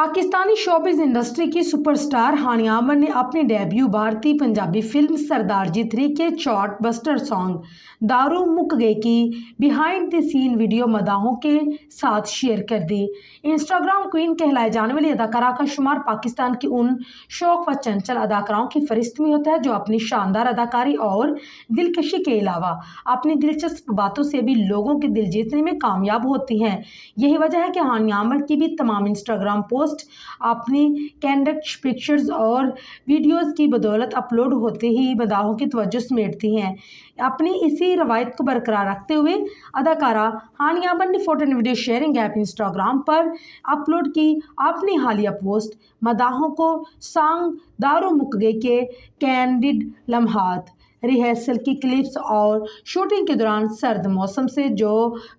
Pakistani showbiz industry की superstar हानिया अमन ने अपनी डेब्यू भारतीय पंजाबी फिल्म सरदारजी 3 के चार्ट बस्टर सॉन्ग दारू मुक गए की बिहाइंड द सीन वीडियो मदाहों के साथ शेयर कर दी। इंस्टाग्राम क्वीन कहलाए जाने वाली अदाकारा का शुमार पाकिस्तान की उन शौक व चंचल अदाकाराओं की फहरिस्त में होता है जो अपनी शानदार अदाकारी और दिलकशी के अलावा अपनी दिलचस्प बातों से भी लोगों के दिल जीतने में कामयाब होती हैं। यही वजह है कि हानिया अमन की भी तमाम इंस्टाग्राम पोस्ट अपनी कैंडिड पिक्चर्स और वीडियोस की बदौलत अपलोड होते ही मदाहों की तवज्जो समेटती हैं। अपनी इसी रवायत को बरकरार रखते हुए अदाकारा हानिया अमन ने photo and video sharing app Instagram पर अपलोड की अपनी हालिया पोस्ट मदाहों को सॉन्ग दारू मुक गए के कैंडिड लम्हात, रिहर्सल की क्लिप्स और शूटिंग के दौरान सर्द मौसम से जो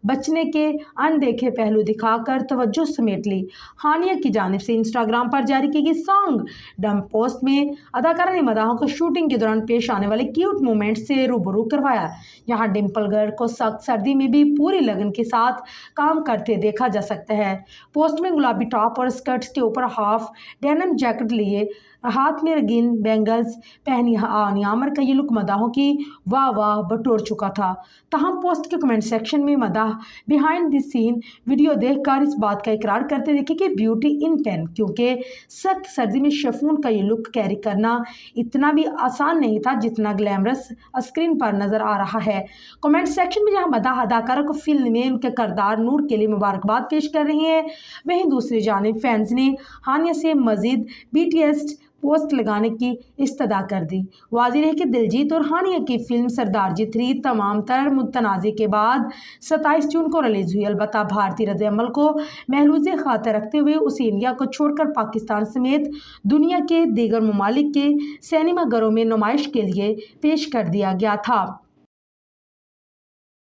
बचने के अनदेखे पहलू दिखाकर तवज्जो समेट ली। हानिया की जानिब से इंस्टाग्राम पर जारी की गई सॉन्ग डंप पोस्ट में अदाकारा ने मदाहों को शूटिंग के दौरान पेश आने वाले क्यूट मोमेंट से रूबरू करवाया। यहाँ डिम्पल गर्ल को सख्त सर्दी में भी पूरी लगन के साथ काम करते देखा जा सकता है। पोस्ट में गुलाबी टॉप और स्कर्ट्स के ऊपर हाफ डेनिम जैकेट लिए हाथ में रंगीन बैंगल्स पहनी हानिया अमन का ये लुक मदाहों की वाह वाह बटोर चुका था। तहम पोस्ट के कमेंट सेक्शन में मदाह बिहाइंड द सीन वीडियो देखकर इस बात का इकरार करते देखे कि ब्यूटी इन 10, क्योंकि सख्त सर्दी में शेफून का ये लुक कैरी करना इतना भी आसान नहीं था जितना ग्लैमरस स्क्रीन पर नजर आ रहा है। कमेंट सेक्शन में जहां मदाह अदाकारा को फिल्म में उनके किरदार नूर के लिए मुबारकबाद पेश कर रही हैं, वहीं दूसरी जानिब फैंस ने हानिया से मजीद BTS पोस्ट लगाने की इस्तदा कर दी। वाज़ेह है कि दिलजीत और हानिया की फिल्म सरदारजी 3 तमाम तर मुतनाज़े के बाद 27 जून को रिलीज हुई। अलबत्ता भारतीय रद्द-ए-अमल को महलूज़े खातिर रखते हुए उसे इंडिया को छोड़कर पाकिस्तान समेत दुनिया के दीगर ममालिक के सिनेमा घरों में नुमाइश के लिए पेश कर दिया गया था।